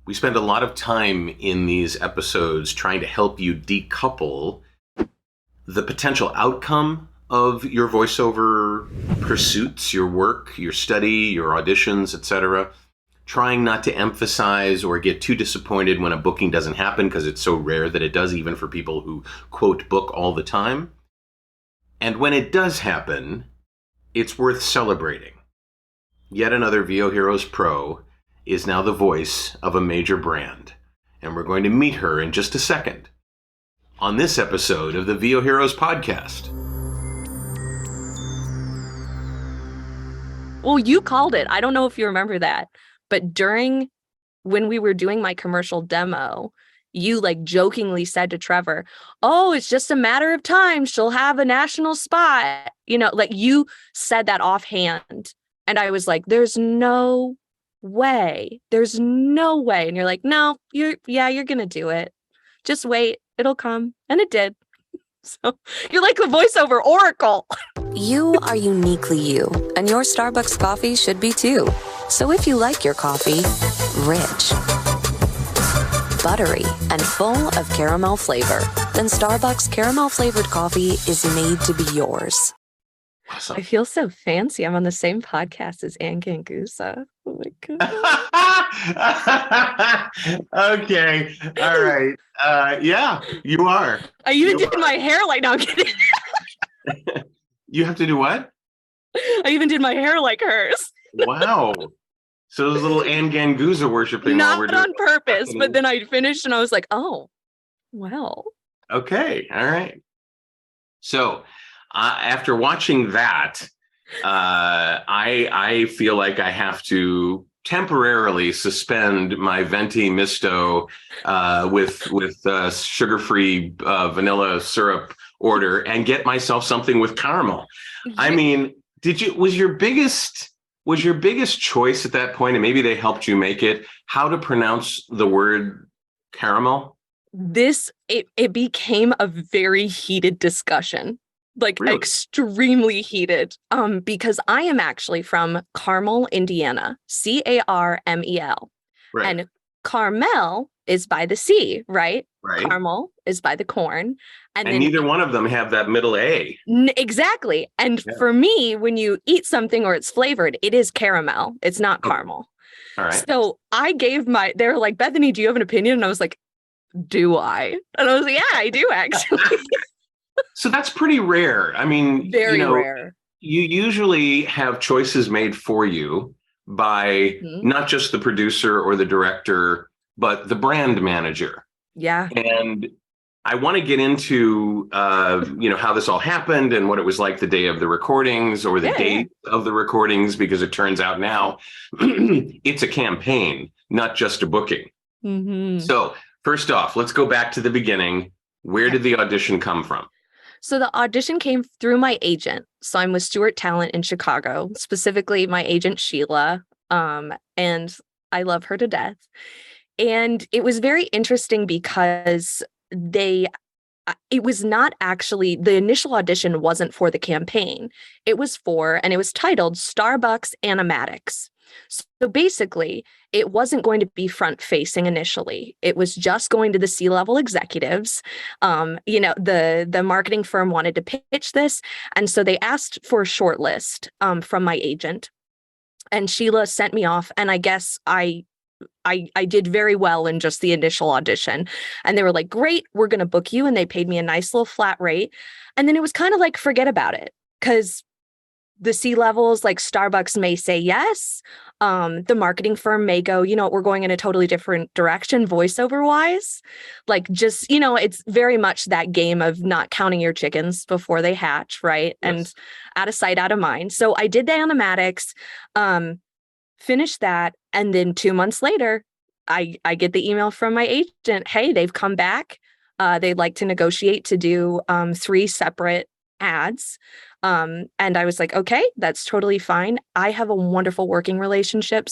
We spend a lot of time in these episodes trying to help you decouple the potential outcome of your voiceover pursuits, your work, your study, your auditions, etc. Trying not to emphasize or get too disappointed when a booking doesn't happen, because it's so rare that it does, even for people who, quote, book all the time. And when it does happen, it's worth celebrating. Yet another VOHeroes Pro is now the voice of a major brand, and we're going to meet her in just a second on this episode of the VOHeroes podcast. Well, you called it. I don't know if you remember that, but when we were doing my commercial demo, you jokingly said to Trevor, "Oh, it's just a matter of time. She'll have a national spot." You said that offhand. And I was like, there's no way. There's no way. And you're like, no, you're going to do it. Just wait. It'll come. And it did. So you're like the voiceover oracle. You are uniquely you, and your Starbucks coffee should be too. So if you like your coffee rich, buttery, and full of caramel flavor, then Starbucks caramel flavored coffee is made to be yours. Awesome. I feel so fancy. I'm on the same podcast as Anne Gangusa. Oh my God. Okay. All right. Yeah, you are. I even did my hair like, no, I'm kidding. You have to do what? I even did my hair like hers. Wow. So there's a little Anne Gangusa worshiping. Not on purpose, but then I finished and I was like, oh, well. Okay. All right. So after watching that, I feel like I have to temporarily suspend my venti misto with sugar-free vanilla syrup order and get myself something with caramel. I mean, was your biggest choice at that point, and maybe they helped you make it, how to pronounce the word caramel? It became a very heated discussion. Really? Extremely heated, because I am actually from Carmel, Indiana, Carmel. Right. And Carmel is by the sea, right? Right. Carmel is by the corn. And then neither one of them have that middle A. Exactly. And for me, when you eat something or it's flavored, it is caramel. It's not caramel. All right. So I gave they were like, "Bethany, do you have an opinion?" And I was like, "Do I?" And I was like, "Yeah, I do actually." So that's pretty rare. I mean, very rare. You usually have choices made for you by not just the producer or the director, but the brand manager. Yeah. And I want to get into, how this all happened and what it was like the day of the recordings or the date of the recordings, because it turns out now it's a campaign, not just a booking. Mm-hmm. So first off, let's go back to the beginning. Where did the audition come from? So the audition came through my agent. So I'm with Stewart Talent in Chicago, specifically my agent, Sheila. And I love her to death. And it was very interesting because it was not actually, the initial audition wasn't for the campaign. It was titled Starbucks Animatics. So basically, it wasn't going to be front facing initially. It was just going to the C-level executives. The marketing firm wanted to pitch this. And so they asked for a short list from my agent. And Sheila sent me off. And I guess I did very well in just the initial audition. And they were like, "Great, we're going to book you." And they paid me a nice little flat rate. And then it was kind of like, forget about it. Because the C-levels, like Starbucks, may say yes. The marketing firm may go, we're going in a totally different direction voiceover wise. It's very much that game of not counting your chickens before they hatch, right? Yes. And out of sight, out of mind. So I did the animatics, finished that. And then 2 months later, I get the email from my agent. Hey, they've come back. They'd like to negotiate to do 3 separate ads. And I was like, okay, that's totally fine. I have a wonderful working relationship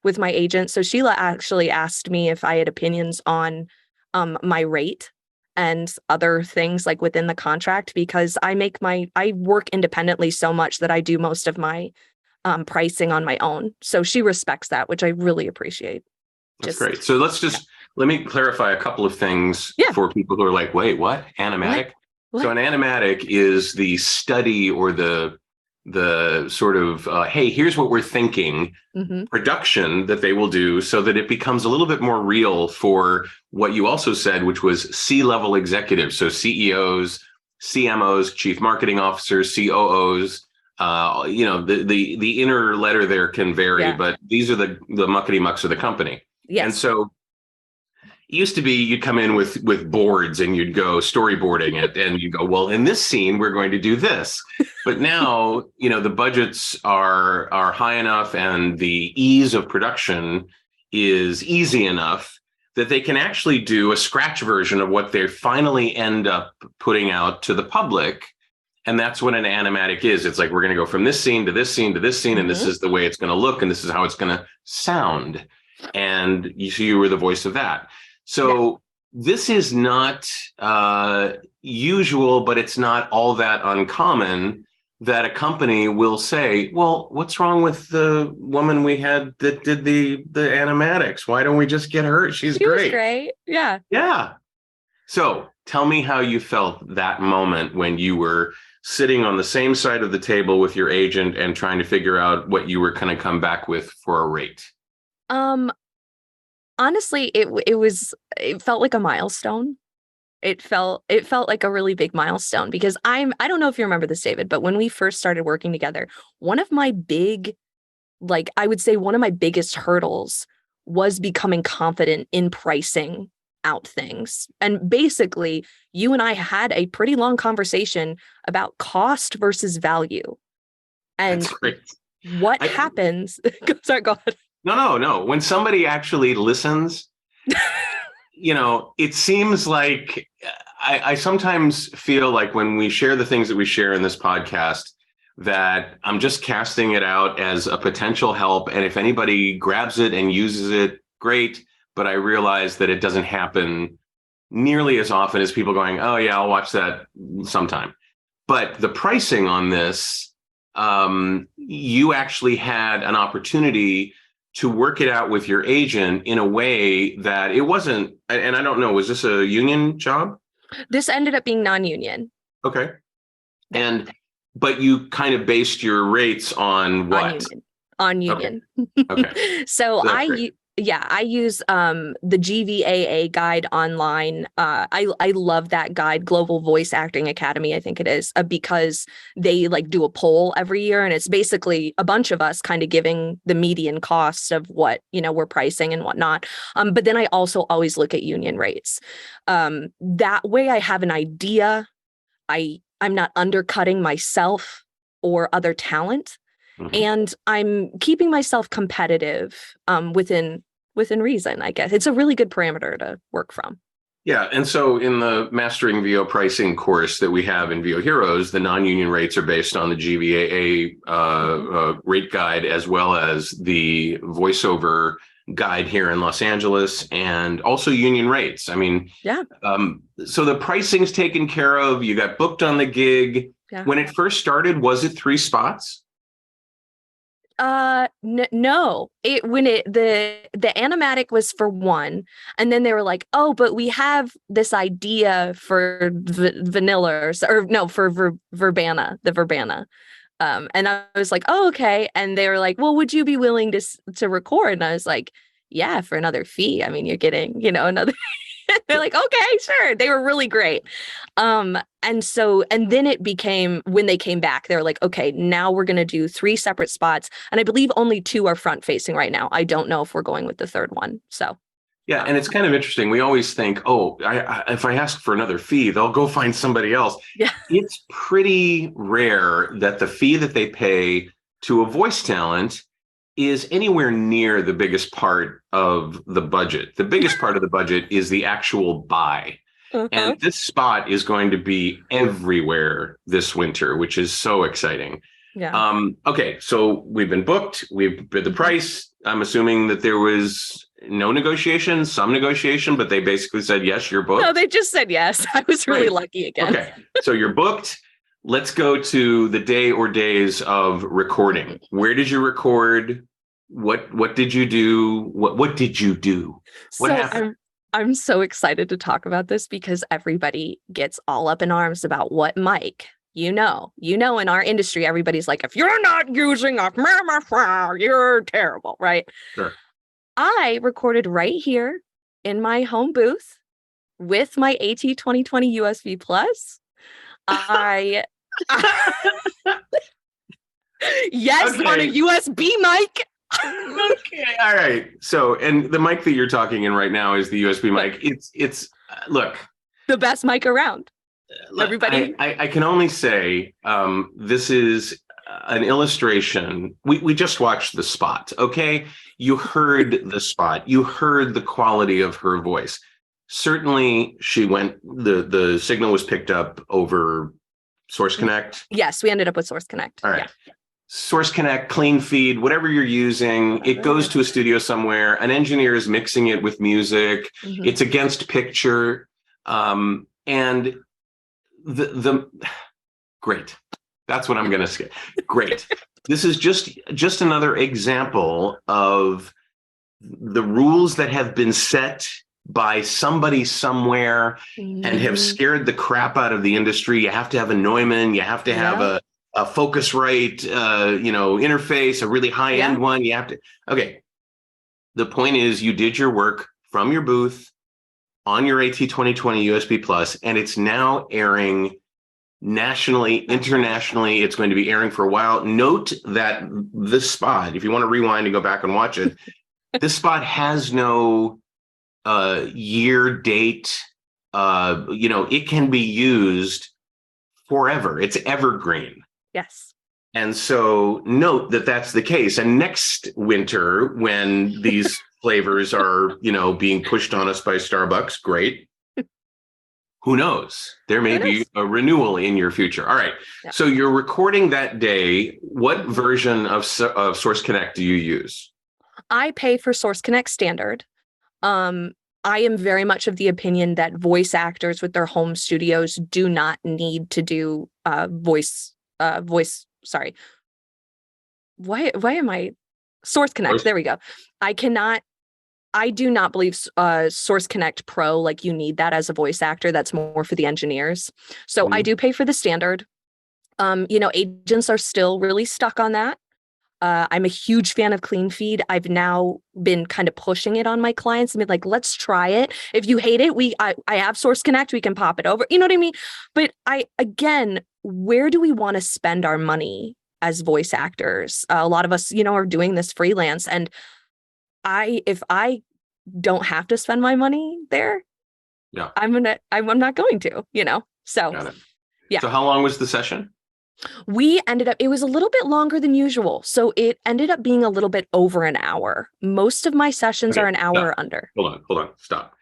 with my agent. So Sheila actually asked me if I had opinions on my rate and other things like within the contract, because I work independently so much that I do most of my pricing on my own. So she respects that, which I really appreciate. That's great. So let me clarify a couple of things for people who are like, wait, what? Animatic? What? So an animatic is the study or the sort of, hey, here's what we're thinking production that they will do so that it becomes a little bit more real for what you also said, which was C-level executives. So CEOs, CMOs, chief marketing officers, COOs, the inner letter there can vary, but these are the muckety mucks of the company. Yes. And so it used to be you'd come in with boards and you'd go storyboarding it and you go, well, in this scene, we're going to do this. But now, the budgets are high enough and the ease of production is easy enough that they can actually do a scratch version of what they finally end up putting out to the public. And that's what an animatic is. It's like, we're going to go from this scene to this scene to this scene, and this is the way it's going to look, and this is how it's going to sound. And you were the voice of that. So this is not usual, but it's not all that uncommon that a company will say, well, what's wrong with the woman we had that did the animatics? Why don't we just get her? She's great. She was great. Yeah. Yeah. So tell me how you felt that moment when you were sitting on the same side of the table with your agent and trying to figure out what you were going to come back with for a rate. Honestly, it felt like a milestone. It felt like a really big milestone because I don't know if you remember this, David, but when we first started working together, one of my biggest hurdles was becoming confident in pricing out things. And basically, you and I had a pretty long conversation about cost versus value. And that's great. What happens? Sorry, go ahead. No. When somebody actually listens, it seems like I sometimes feel like when we share the things that we share in this podcast, that I'm just casting it out as a potential help. And if anybody grabs it and uses it, great. But I realize that it doesn't happen nearly as often as people going, oh, yeah, I'll watch that sometime. But the pricing on this, you actually had an opportunity to work it out with your agent in a way that it wasn't, and I don't know, was this a union job? This ended up being non-union. Okay. But you kind of based your rates on what? On union. Okay. So I use the GVAA guide online. I love that guide, Global Voice Acting Academy, I think it is, because they do a poll every year, and it's basically a bunch of us kind of giving the median costs of what we're pricing and whatnot. But then I also always look at union rates. That way I have an idea. I'm not undercutting myself or other talent. And I'm keeping myself competitive within reason, I guess. It's a really good parameter to work from. Yeah. And so in the Mastering VO Pricing course that we have in VOHeroes, the non-union rates are based on the GVAA rate guide, as well as the voiceover guide here in Los Angeles, and also union rates. I mean, so the pricing's taken care of. You got booked on the gig. Yeah. When it first started, was it 3 spots? No, the animatic was for 1, and then they were like, oh, but we have this idea for Verbena, the Verbena. And I was like, oh, okay. And they were like, well, would you be willing to record? And I was like, yeah, for another fee. I mean, you're getting, another. They're like, okay, sure. They were really great. And then it became, when they came back, they were like, okay, now we're going to do 3 separate spots. And I believe only 2 are front facing right now. I don't know if we're going with the 3rd one. So. Yeah. And it's kind of interesting. We always think, oh, if I ask for another fee, they'll go find somebody else. Yeah. It's pretty rare that the fee that they pay to a voice talent is anywhere near the biggest part of the budget. The biggest part of the budget is the actual buy. And this spot is going to be everywhere this winter, which is so exciting. Yeah. Okay, so we've been booked. We've bid the price. I'm assuming that there was no negotiation, some negotiation, but they basically said, yes, you're booked. No, they just said yes. I was really lucky again. Okay, so you're booked. Let's go to the day or days of recording. Where did you record? What did you do? What did you do? What So happened? I'm so excited to talk about this because everybody gets all up in arms about what mic. In our industry, everybody's like, if you're not using a you're terrible, right? Sure. I recorded right here in my home booth with my AT 2020 USB Plus. I yes, on a Okay. USB mic. Okay. All right. So, and the mic that you're talking in right now is the USB Yeah, mic. It's look, the best mic around. Everybody. I can only say this is an illustration. We just watched the spot. Okay. You heard the spot. You heard the quality of her voice. Certainly the signal was picked up over Source Connect. Yes, we ended up with Source Connect. All right. Source Connect, clean feed, whatever you're using, it goes to a studio somewhere. An engineer is mixing it with music. Mhm. It's against picture. And the great. That's what I'm going to say. Great. This is just another example of the rules that have been set by somebody somewhere and have scared the crap out of the industry. You have to have a Neumann. You have to have a Focusrite, interface, a really high end one. You have to. Okay. The point is, you did your work from your booth on your AT 2020 USB Plus, and it's now airing nationally, internationally. It's going to be airing for a while. Note that this spot, if you want to rewind and go back and watch it, this spot has no year date. It can be used forever. It's evergreen. Yes. And so note that that's the case. And next winter, when these flavors are, being pushed on us by Starbucks, great. Who knows? There may be a renewal in your future. All right. Yeah. So you're recording that day. What version of Source Connect do you use? I pay for Source Connect Standard. I am very much of the opinion that voice actors with their home studios do not need to do voice. Sorry. Why am I Source Connect? There we go. I do not believe Source Connect Pro, like you need that as a voice actor. That's more for the engineers. So I do pay for the standard. Agents are still really stuck on that. I'm a huge fan of Clean Feed. I've now been kind of pushing it on my clients and been like, let's try it. If you hate it, I have Source Connect. We can pop it over. You know what I mean? But where do we want to spend our money as voice actors? A lot of us, are doing this freelance, and if I don't have to spend my money there, I'm not going to, So, Got it. Yeah. So how long was the session? It was a little bit longer than usual. So it ended up being a little bit over an hour. Most of my sessions are an hour or under. Hold on, stop.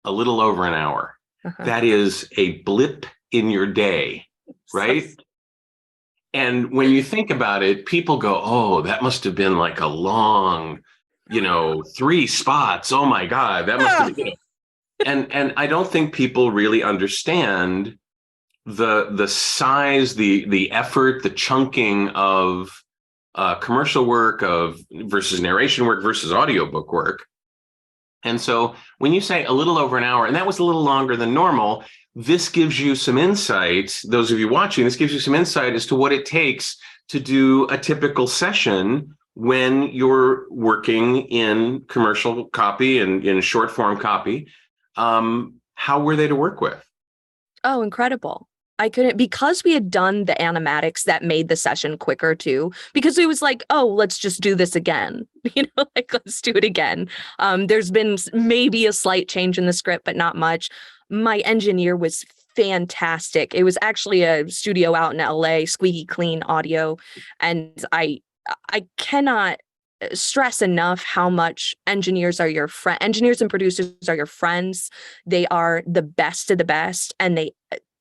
A little over an hour. That is a blip in your day, right? And when you think about it, people go, oh, that must have been like a long, 3 spots. Oh my God, that must have been, and I don't think people really understand the size, the effort, the chunking of commercial work versus narration work versus audiobook work. And so when you say a little over an hour, and that was a little longer than normal, this gives you some insight. Those of you watching, this gives you some insight as to what it takes to do a typical session when you're working in commercial copy and in short form copy. How were they to work with? Oh, incredible. I couldn't, because we had done the animatics that made the session quicker too, because it was like, oh, let's just do this again. Let's do it again. There's been maybe a slight change in the script, but not much. My engineer was fantastic. It was actually a studio out in LA, squeaky clean audio. And I cannot stress enough how much engineers are your friend. Engineers and producers are your friends. They are the best of the best. And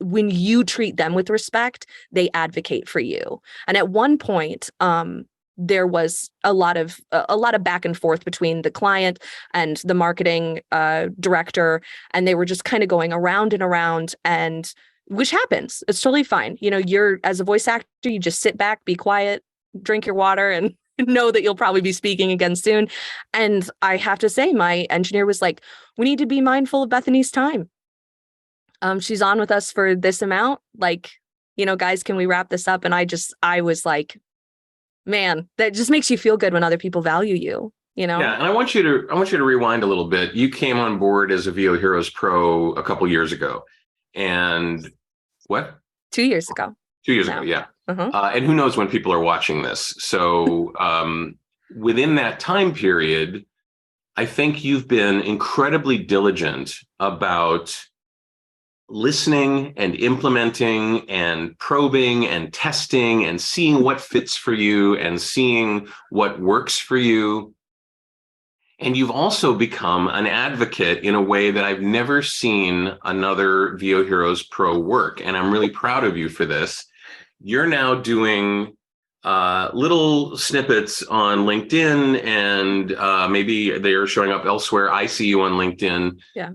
when you treat them with respect, they advocate for you. And at one point, there was a lot of back and forth between the client and the marketing director, and they were just kind of going around and around, and which happens. It's totally fine. You're, as a voice actor, you just sit back, be quiet, drink your water, and know that you'll probably be speaking again soon. And I have to say, my engineer was like, we need to be mindful of Bethany's time. She's on with us for this amount. Like, guys, can we wrap this up? And I was like, man, that just makes you feel good when other people value you, Yeah, and I want you to rewind a little bit. You came on board as a VOHeroes Pro a couple years ago, and what? 2 years ago. 2 years ago, yeah. Uh-huh. And who knows when people are watching this? So within that time period, I think you've been incredibly diligent about listening and implementing and probing and testing and seeing what fits for you and seeing what works for you. And you've also become an advocate in a way that I've never seen another VOHeroes Pro work. And I'm really proud of you for this. You're now doing little snippets on LinkedIn, and maybe they're showing up elsewhere. I see you on LinkedIn. Yeah.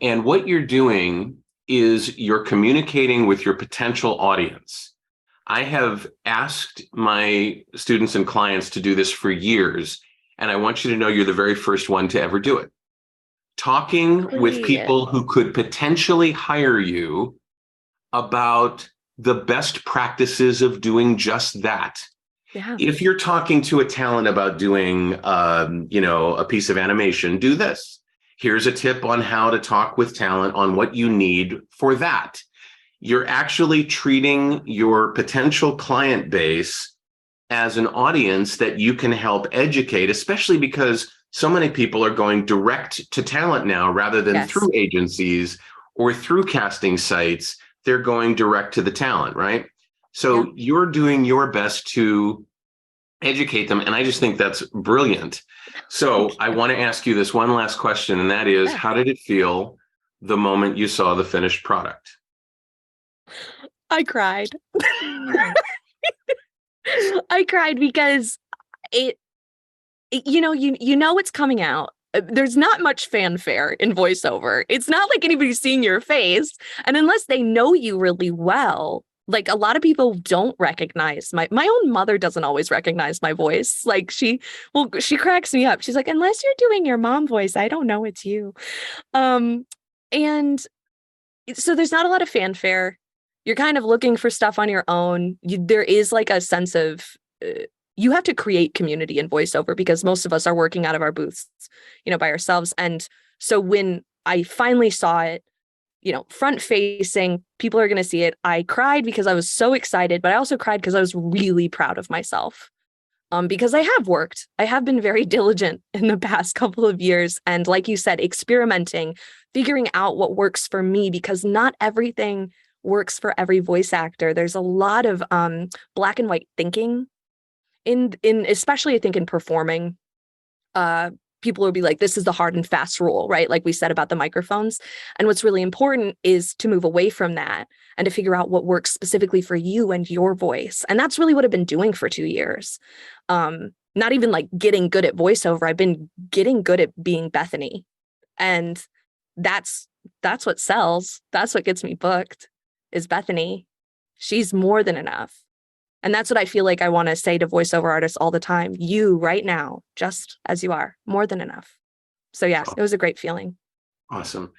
And what you're doing is you're communicating with your potential audience. I have asked my students and clients to do this for years, and I want you to know you're the very first one to ever do it. Talking with people who could potentially hire you about the best practices of doing just that. Yeah. If you're talking to a talent about doing, a piece of animation, do this. Here's a tip on how to talk with talent on what you need for that. You're actually treating your potential client base as an audience that you can help educate, especially because so many people are going direct to talent now rather than through agencies or through casting sites. They're going direct to the talent, right? So you're doing your best to educate them. And I just think that's brilliant. So I want to ask you this one last question, and that is, how did it feel the moment you saw the finished product? I cried. I cried because you know it's coming out. There's not much fanfare in voiceover. It's not like anybody's seeing your face. And unless they know you really well, like a lot of people don't recognize my own mother doesn't always recognize my voice. Like she cracks me up. She's like, unless you're doing your mom voice, I don't know it's you. And so there's not a lot of fanfare. You're kind of looking for stuff on your own. There is like a sense of you have to create community in voiceover because most of us are working out of our booths, by ourselves. And so when I finally saw it, front facing, people are going to see it. I cried because I was so excited, but I also cried because I was really proud of myself. Because I have been very diligent in the past couple of years. And like you said, experimenting, figuring out what works for me, because not everything works for every voice actor. There's a lot of black and white thinking in especially I think in performing. People will be like, this is the hard and fast rule, right? Like we said about the microphones. And what's really important is to move away from that and to figure out what works specifically for you and your voice. And that's really what I've been doing for 2 years. Not even like getting good at voiceover. I've been getting good at being Bethany. And that's what sells. That's what gets me booked is Bethany. She's more than enough. And that's what I feel like I want to say to voiceover artists all the time. You right now, just as you are, more than enough. So yeah, it was a great feeling. Awesome.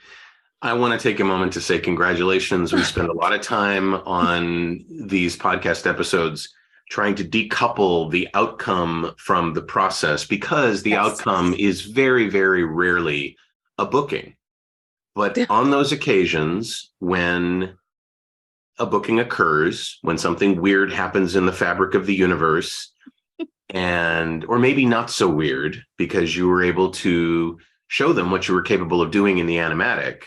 I want to take a moment to say congratulations. We spend a lot of time on these podcast episodes trying to decouple the outcome from the process because the outcome is very, very rarely a booking. But on those occasions when a booking occurs, when something weird happens in the fabric of the universe, or maybe not so weird because you were able to show them what you were capable of doing in the animatic,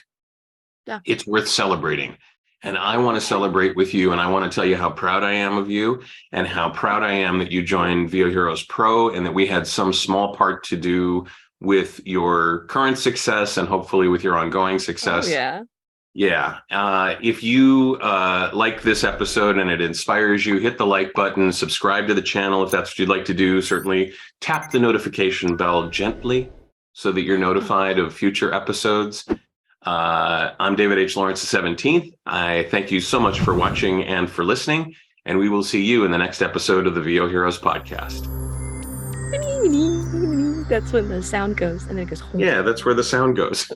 it's worth celebrating. And I want to celebrate with you, and I want to tell you how proud I am of you and how proud I am that you joined VOHeroes Pro and that we had some small part to do with your current success and hopefully with your ongoing success. Oh, yeah. Yeah. If you like this episode and it inspires you, hit the like button, subscribe to the channel if that's what you'd like to do. Certainly tap the notification bell gently so that you're notified of future episodes. I'm David H. Lawrence the 17th. I thank you so much for watching and for listening, and we will see you in the next episode of the VOHeroes podcast. That's when the sound goes, and then it goes. Yeah, that's where the sound goes.